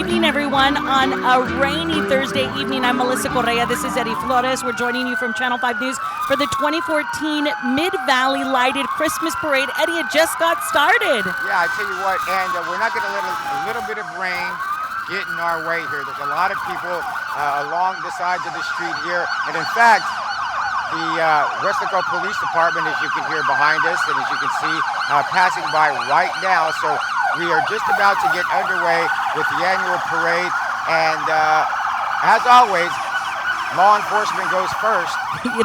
evening, everyone. On a rainy Thursday evening, I'm Melissa Correa. This is Eddie Flores. We're joining you from Channel 5 News for the 2014 Mid-Valley Lighted Christmas Parade. Eddie, it just got started. Yeah, I tell you what, and we're not going to let a little bit of rain get in our way here. There's a lot of people along the sides of the street here, and in fact, the Weslaco Police Department, as you can hear behind us, and as you can see, passing by right now. So we are just about to get underway with the annual parade, and as always, law enforcement goes first.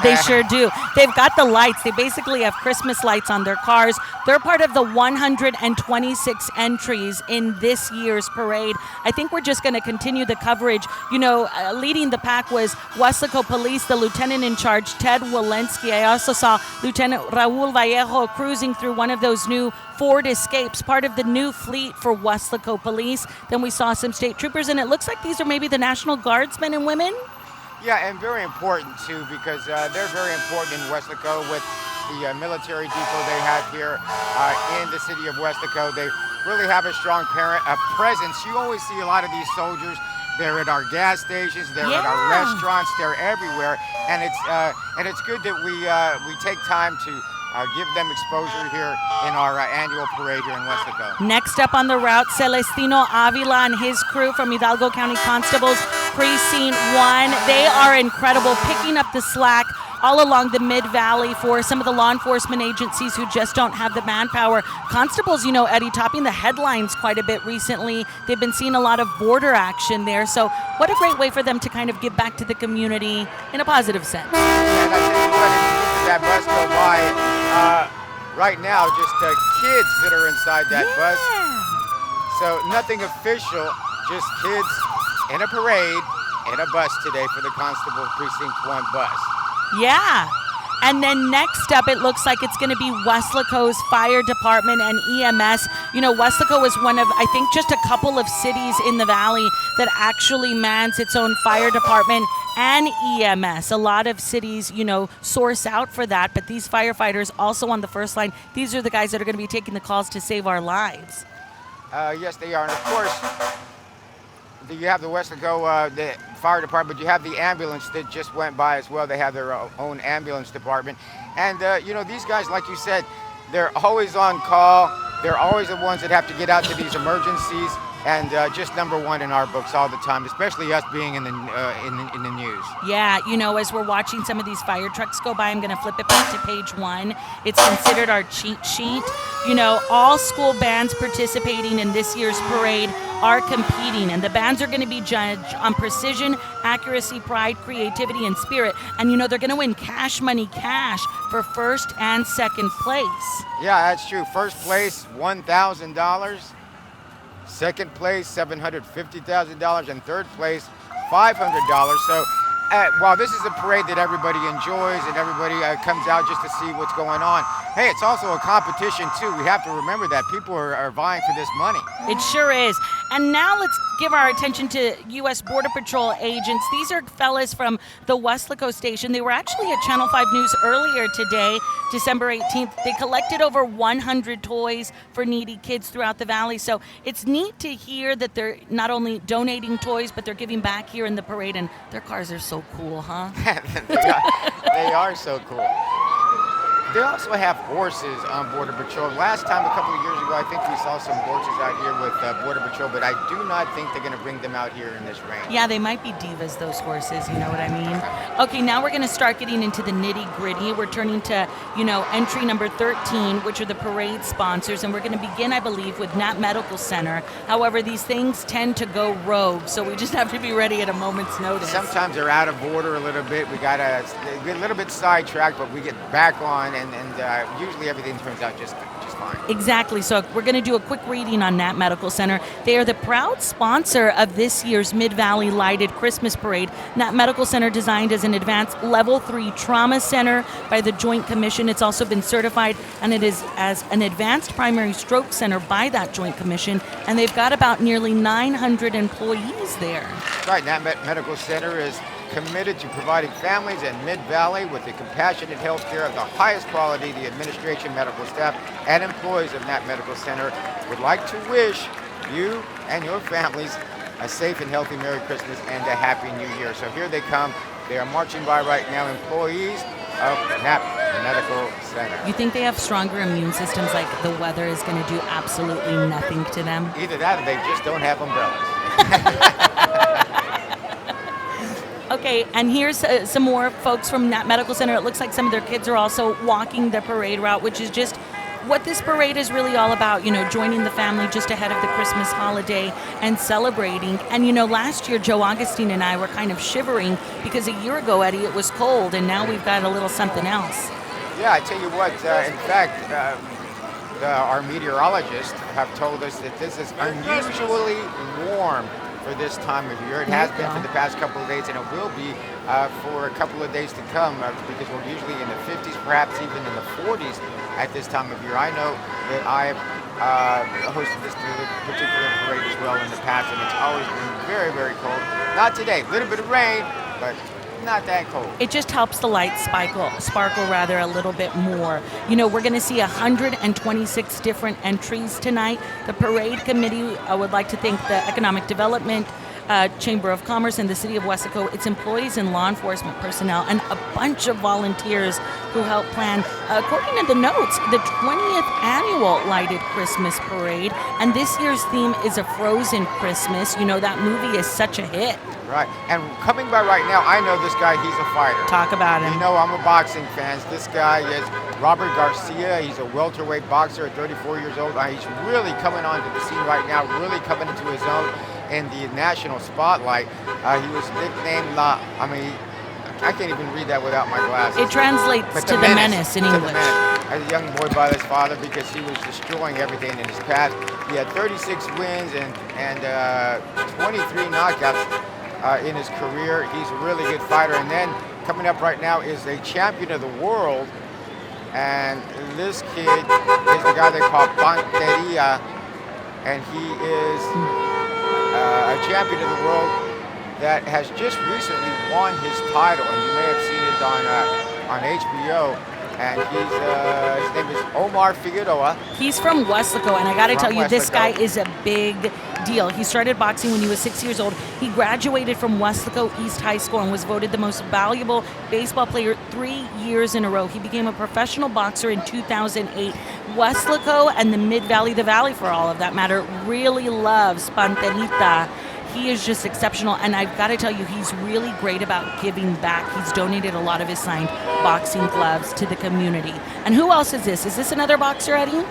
They sure do. They've got the lights. They basically have Christmas lights on their cars. They're part of the 126 entries in this year's parade. I think we're just going to continue the coverage. You know, leading the pack was Weslaco Police, the lieutenant in charge, Ted Walensky. I also saw Lieutenant Raul Vallejo cruising through one of those new Ford Escapes, part of the new fleet for Weslaco Police. Then we saw some state troopers, and it looks like these are maybe the National Guardsmen and women. Yeah, and very important, too, because they're very important in Weslaco with the military depot they have here in the city of Weslaco. They really have a strong presence. You always see a lot of these soldiers. They're at our gas stations, they're at our restaurants, they're everywhere. And it's good that we take time to give them exposure here in our annual parade here in Weslaco. Next up on the route, Celestino Avila and his crew from Hidalgo County Constables Precinct 1. They are incredible, picking up the slack all along the Mid-Valley for some of the law enforcement agencies who just don't have the manpower. Constables, you know, Eddie, topping the headlines quite a bit recently. They've been seeing a lot of border action there. So what a great way for them to kind of give back to the community in a positive sense. And I tell you what, if you look at that bus go by, right now, just kids that are inside that bus. So nothing official, just kids in a parade in a bus today for the Constable Precinct 1 bus. Yeah. And then next up, it looks like it's going to be Weslaco's fire department and EMS. You know, Weslaco is one of, I think, just a couple of cities in the valley that actually mans its own fire department and EMS. A lot of cities, you know, source out for that, but these firefighters also on the first line, these are the guys that are going to be taking the calls to save our lives. Yes, they are. And of course, you have the Weslaco, the fire department, you have the ambulance that just went by as well. They have their own ambulance department. And, you know, these guys, like you said, they're always on call. They're always the ones that have to get out to these emergencies. And just number one in our books all the time, especially us being in the news. Yeah, you know, as we're watching some of these fire trucks go by, I'm going to flip it back to page 1. It's considered our cheat sheet. You know, all school bands participating in this year's parade are competing, and the bands are going to be judged on precision, accuracy, pride, creativity, and spirit. And, you know, they're going to win cash for first and second place. Yeah, that's true. First place, $1,000. Second place, $750,000, and third place, $500. So while this is a parade that everybody enjoys and everybody comes out just to see what's going on, hey, it's also a competition too. We have to remember that people are vying for this money. It sure is. And now let's give our attention to U.S. Border Patrol agents. These are fellas from the Weslaco station. They were actually at Channel 5 News earlier today, December 18th. They collected over 100 toys for needy kids throughout the valley. So it's neat to hear that they're not only donating toys, but they're giving back here in the parade. And their cars are so cool, huh? They are so cool. They also have horses on Border Patrol. Last time, a couple of years ago, I think we saw some horses out here with Border Patrol, but I do not think they're going to bring them out here in this rain. Yeah, they might be divas, those horses, you know what I mean? Okay, now we're going to start getting into the nitty-gritty. We're turning to, you know, entry number 13, which are the parade sponsors, and we're going to begin, I believe, with Knapp Medical Center. However, these things tend to go rogue, so we just have to be ready at a moment's notice. Sometimes they're out of order a little bit. We got to get a little bit sidetracked, but we get back on, and usually everything turns out just fine. Exactly. So we're going to do a quick reading on Knapp Medical Center. They are the proud sponsor of this year's Mid-Valley Lighted Christmas Parade. Knapp Medical Center, designed as an advanced Level 3 trauma center by the Joint Commission. It's also been certified, and it is as an advanced primary stroke center by that Joint Commission. And they've got about nearly 900 employees there. That's right. Knapp Medical Center is committed to providing families in Mid-Valley with the compassionate health care of the highest quality. The administration, medical staff, and employees of Knapp Medical Center would like to wish you and your families a safe and healthy Merry Christmas and a Happy New Year. So here they come. They are marching by right now, employees of Knapp Medical Center. You think they have stronger immune systems, like the weather is going to do absolutely nothing to them? Either that or they just don't have umbrellas. Okay, and here's some more folks from Knapp Medical Center. It looks like some of their kids are also walking the parade route, which is just what this parade is really all about, joining the family just ahead of the Christmas holiday and celebrating. And, last year, Joe Augustine and I were kind of shivering because a year ago, Eddie, it was cold, and now we've got a little something else. Yeah, I tell you what, in fact, our meteorologists have told us that this is unusually warm for this time of year. It has been for the past couple of days, and it will be for a couple of days to come because we're usually in the 50s, perhaps even in the 40s at this time of year. I know that I have hosted this particular parade as well in the past, and it's always been very, very cold. Not today, a little bit of rain, but not that cold. It just helps the lights sparkle a little bit more. We're going to see 126 different entries tonight. The parade committee, I would like to thank the Economic Development Chamber of Commerce and the City of Weslaco, its employees and law enforcement personnel, and a bunch of volunteers who helped plan, according to the notes, the 20th annual Lighted Christmas Parade. And this year's theme is a Frozen Christmas. That movie is such a hit. Right, and coming by right now, I know this guy, he's a fighter. Talk about him. I'm a boxing fan. This guy is Robert Garcia. He's a welterweight boxer at 34 years old. He's really coming onto the scene right now, really coming into his own in the national spotlight. He was nicknamed I can't even read that without my glasses. It translates to the menace in English. As a young boy by his father, because he was destroying everything in his path. He had 36 wins and 23 knockouts in his career. He's a really good fighter. And then coming up right now is a champion of the world. And this kid is the guy they call Panterita. And he is a champion of the world that has just recently won his title. And you may have seen it on HBO. And his name is Omar Figueroa. He's from Weslaco, and I got to tell you, this guy is a big deal. He started boxing when he was 6 years old. He graduated from Weslaco East High School and was voted the most valuable baseball player 3 years in a row. He became a professional boxer in 2008. Weslaco and the Mid-Valley, the Valley for all of that matter, really loves Panterita. He is just exceptional, and I've got to tell you, he's really great about giving back. He's donated a lot of his signed boxing gloves to the community. And who else is this? Is this another boxer, Eddie?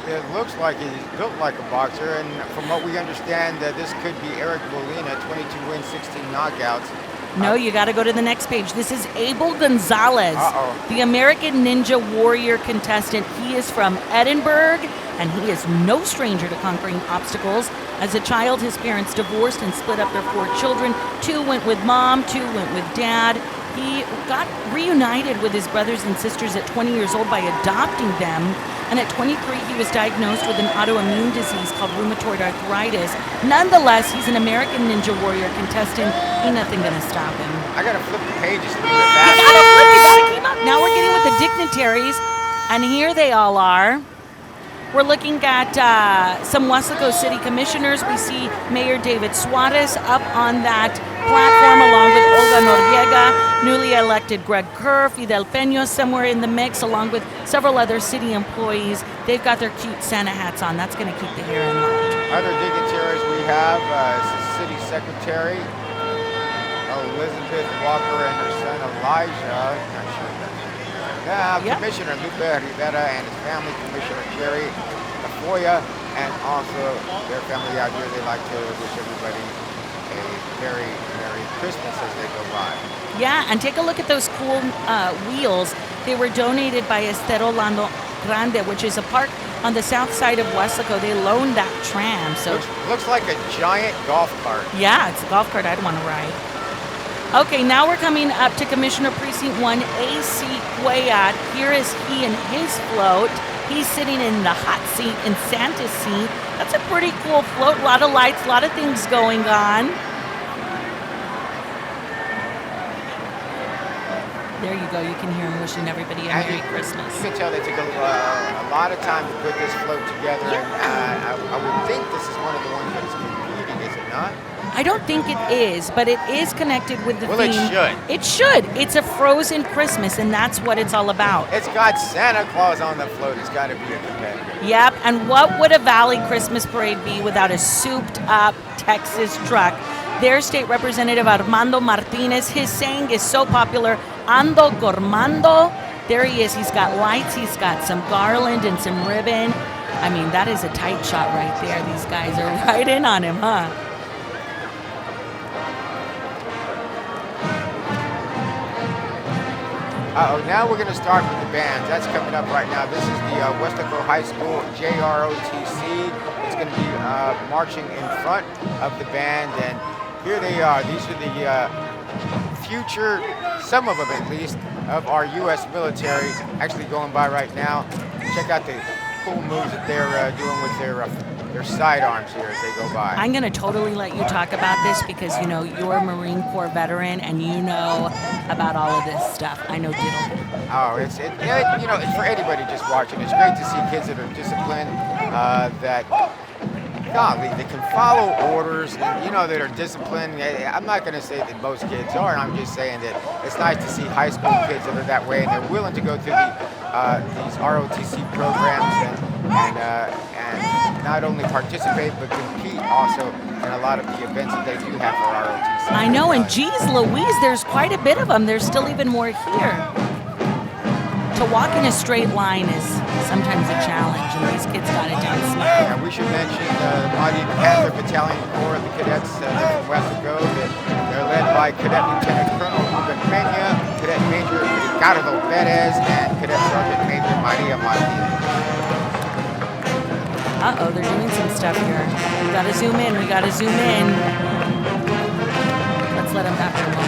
It looks like he's built like a boxer, and from what we understand, this could be Eric Molina, 22 wins, 16 knockouts. No, you got to go to the next page. This is Abel Gonzalez, the American Ninja Warrior contestant. He is from Edinburgh, and he is no stranger to conquering obstacles. As a child, his parents divorced and split up their 4 children. 2 went with mom, 2 went with dad. He got reunited with his brothers and sisters at 20 years old by adopting them. And at 23, he was diagnosed with an autoimmune disease called rheumatoid arthritis. Nonetheless, he's an American Ninja Warrior contestant. Ain't nothing gonna stop him. I gotta flip the pages a little bit faster. You gotta keep up. Now we're getting with the dignitaries, and here they all are. We're looking at some Weslaco City Commissioners. We see Mayor David Suarez up on that platform along with Olga Noriega, newly elected Greg Kerr, Fidel Peña somewhere in the mix, along with several other city employees. They've got their cute Santa hats on. That's going to keep the hair in line. Other dignitaries we have, City Secretary Elizabeth Walker and her son Elijah. Not sure Commissioner Lupe Rivera and his family, Commissioner Jerry Lafoya, and also their family out here. They like to wish everybody a very Merry Christmas as they go by. Yeah, and take a look at those cool wheels. They were donated by Estero Lando Grande, which is a park on the south side of Weslaco. They loaned that tram. So looks like a giant golf cart. Yeah, it's a golf cart I'd want to ride. Okay, now we're coming up to Commissioner Precinct 1, A.C. Cuellar. Here is he and his float. He's sitting in the hot seat in Santa's seat. That's a pretty cool float. A lot of lights, a lot of things going on. There you go. You can hear him wishing everybody a Merry Christmas. You can tell they took a lot of time to put this float together. Yeah. And I would think this is one of the ones that is competing, is it not? I don't think it is, but it is connected with the Well, theme. it should. It should. It's a frozen Christmas, and that's what it's all about. It's got Santa Claus on the float. It's got to be a competitor. Yep, and what would a Valley Christmas parade be without a souped-up Texas truck? Their state representative, Armando Martinez, his saying is so popular, Ando Gormando. There he is. He's got lights. He's got some garland and some ribbon. I mean, that is a tight shot right there. These guys are right in on him, huh? Now we're going to start with the bands. That's coming up right now. This is the Weslaco High School JROTC. It's going to be marching in front of the band, and here they are. These are the future, some of them at least, of our U.S. military actually going by right now. Check out the cool moves that they're doing with their sidearms here as they go by. I'm going to totally let you talk about this because, you know, you're a Marine Corps veteran and you know about all of this stuff. I know diddle. Oh, it's for anybody just watching. It's great to see kids that are disciplined, that they can follow orders, and, that are disciplined. I'm not going to say that most kids are. I'm just saying that it's nice to see high school kids that are that way and they're willing to go through these ROTC programs and not only participate but compete also in a lot of the events that they do have for ROTC. I know, and geez Louise, there's quite a bit of them. There's still even more here. To walk in a straight line is sometimes a challenge, and these kids got it down smart. And we should mention the Mighty Panther Battalion Corps of the Cadets from Weslaco. They're led by Cadet Lieutenant Colonel Ruben Peña, Cadet Major Ricardo Perez, and Cadet Sergeant Major Maria Martinez. Uh-oh, they're doing some stuff here. We gotta zoom in, we gotta zoom in. Let's let them have their moment.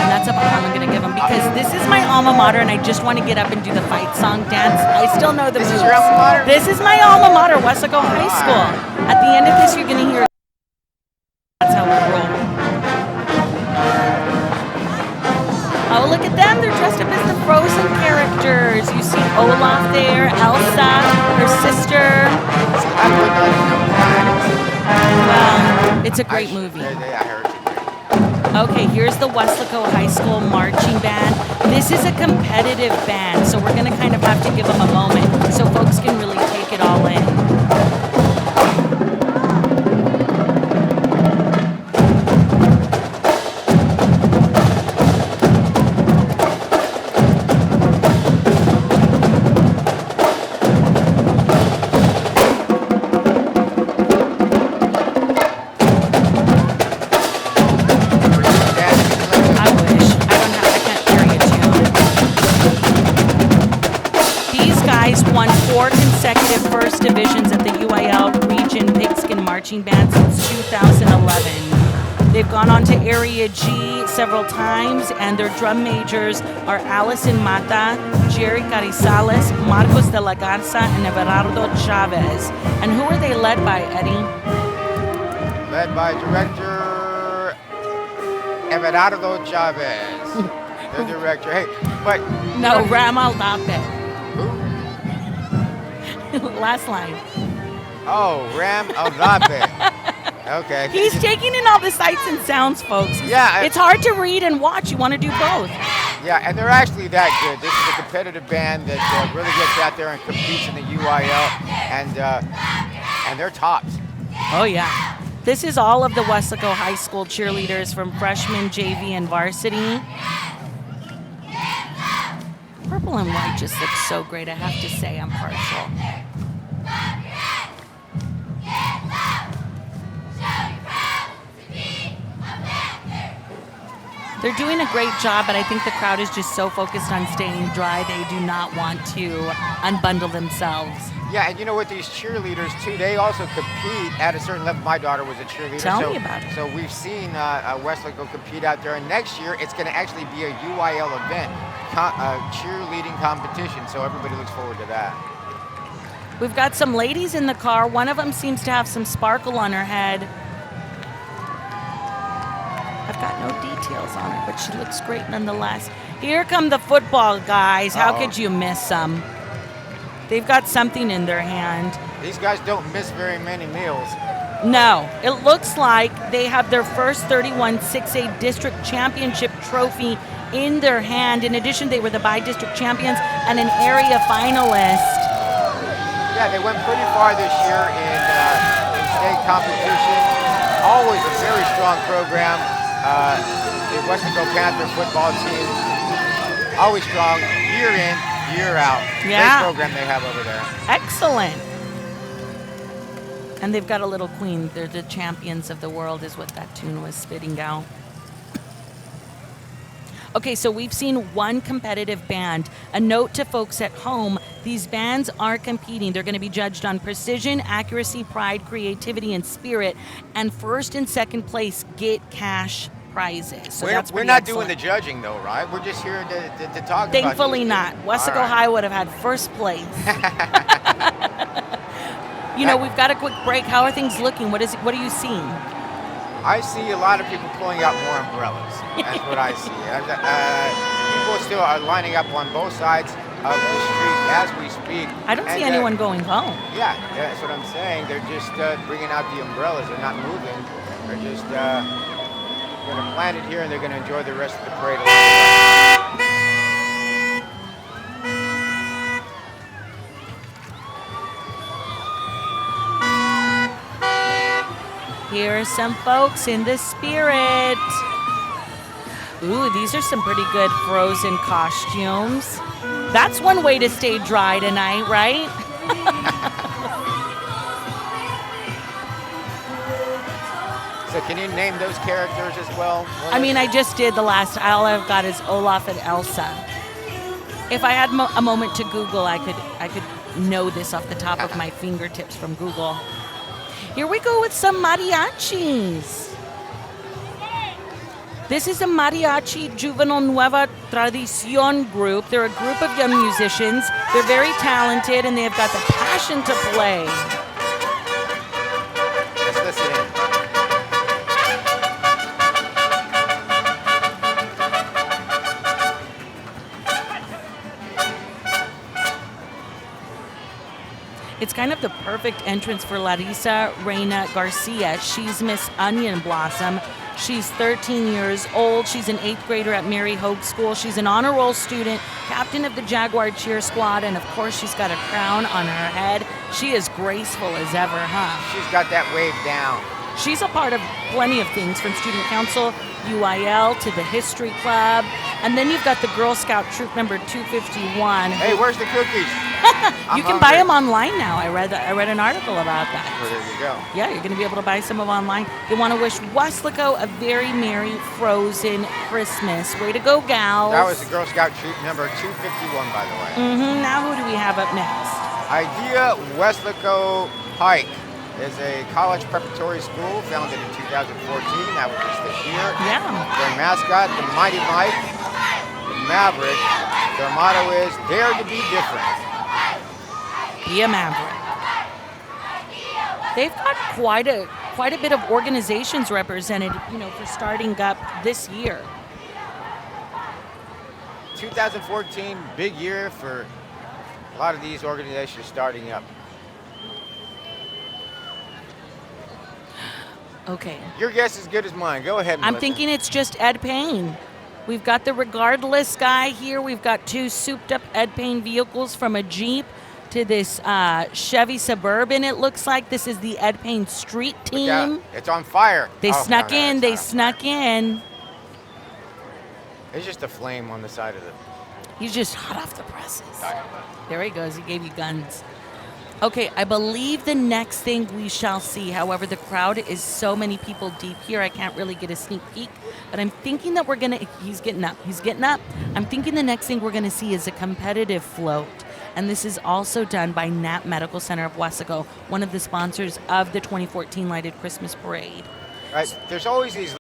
That's a bomb I'm going to give them because this is my alma mater and I just want to get up and do the fight song dance. I still know the moves. This is your alma mater? This is my alma mater, Weslaco High School. At the end of this, you're going to hear. That's how we roll. Oh, look at them. They're dressed up as the Frozen characters. You see Olaf there, Elsa, her sister. Well, it's a great movie. I heard. Okay, here's the Weslaco High School marching band. This is a competitive band, so we're going to kind of have to give them a moment so folks can really take it all in. Band since 2011. They've gone on to Area G several times, and their drum majors are Allison Mata, Jerry Carizales, Marcos de la Garza, and Everardo Chavez. And who are they led by, Eddie? Led by Director Everardo Chavez. The director. Hey, but... No, Ram Aldape. Who? Last line. Oh, Ram Aldape. Okay. He's taking in all the sights and sounds, folks. Yeah. It's hard to read and watch. You want to do both. Yeah, and they're actually that good. This is a competitive band that really gets out there and competes in the UIL, and they're tops. Oh, yeah. This is all of the Weslaco High School cheerleaders from freshman, JV, and varsity. Purple and white just looks so great. I have to say I'm partial. They're doing a great job, but I think the crowd is just so focused on staying dry, they do not want to unbundle themselves. Yeah, and you know what, these cheerleaders, too, they also compete at a certain level. My daughter was a cheerleader. Tell me about it. So we've seen Weslaco compete out there, and next year it's going to actually be a UIL event, cheerleading competition, so everybody looks forward to that. We've got some ladies in the car. One of them seems to have some sparkle on her head. I've got no details on her, but she looks great nonetheless. Here come the football guys. How could you miss them? They've got something in their hand. These guys don't miss very many meals. No, it looks like they have their first 31 6A district championship trophy in their hand. In addition, they were the by-district champions and an area finalist. Yeah, they went pretty far this year in state competition. Always a very strong program. The Weslaco Panther football team, always strong, year in, year out. Yeah. Great program they have over there. Excellent. And they've got a little queen. They're the champions of the world is what that tune was spitting out. Okay, so we've seen one competitive band. A note to folks at home, these bands are competing. They're going to be judged on precision, accuracy, pride, creativity, and spirit. And first and second place get cash prizes. So we're not doing the judging, though, right? We're just here to talk about it. Thankfully not. Weslaco High would have had first place. You know, we've got a quick break. How are things looking? What are you seeing? I see a lot of people pulling out more umbrellas. That's what I see. People still are lining up on both sides of the street as we speak. I don't see anyone going home. Yeah, that's what I'm saying. They're just bringing out the umbrellas. They're not moving. They're just going to plant it here, and they're going to enjoy the rest of the parade along the way. Here are some folks in the spirit. Ooh, these are some pretty good Frozen costumes. That's one way to stay dry tonight, right? So can you name those characters as well? I mean, I just did the last. All I've got is Olaf and Elsa. If I had a moment to Google, I could know this off the top of my fingertips from Google. Here we go with some mariachis. This is a Mariachi Juvenil Nueva Tradicion group. They're a group of young musicians. They're very talented, and they have got the passion to play. Let's listen in. It's kind of the perfect entrance for Larissa Reina Garcia. She's Miss Onion Blossom. She's 13 years old. She's an 8th grader at Mary Hogue School. She's an honor roll student, captain of the Jaguar cheer squad, and of course she's got a crown on her head. She is graceful as ever, huh? She's got that wave down. She's a part of plenty of things, from student council, UIL, to the history club. And then you've got the Girl Scout troop number 251. Hey, where's the cookies? You can buy them online now. I read an article about that. Well, there you go. Yeah, you're going to be able to buy some of them online. They want to wish Weslaco a very merry Frozen Christmas. Way to go, gals. That was the Girl Scout troop number 251, by the way. Now who do we have up next? Idea Weslaco Pike is a college preparatory school founded in 2014. That was just this year. Yeah. Their mascot, the Mighty Mike, the Maverick. Their motto is "Dare to be different." Be a Maverick. They've got quite a bit of organizations represented, for starting up this year. 2014, big year for a lot of these organizations starting up. Okay. Your guess is as good as mine. Go ahead, Melissa. I'm thinking it's just Ed Payne. We've got the Regardless guy here. We've got 2 souped-up Ed Payne vehicles, from a Jeep to this Chevy Suburban, it looks like. This is the Ed Payne Street team. Yeah, it's on fire. They snuck in. They snuck in. It's just a flame on the side of the... He's just hot off the presses. There he goes. He gave you guns. Okay, I believe the next thing we shall see, however, the crowd is so many people deep here, I can't really get a sneak peek, but I'm thinking that he's getting up. I'm thinking the next thing we're going to see is a competitive float, and this is also done by Knapp Medical Center of Weslaco, one of the sponsors of the 2014 Lighted Christmas Parade. Right, there's always these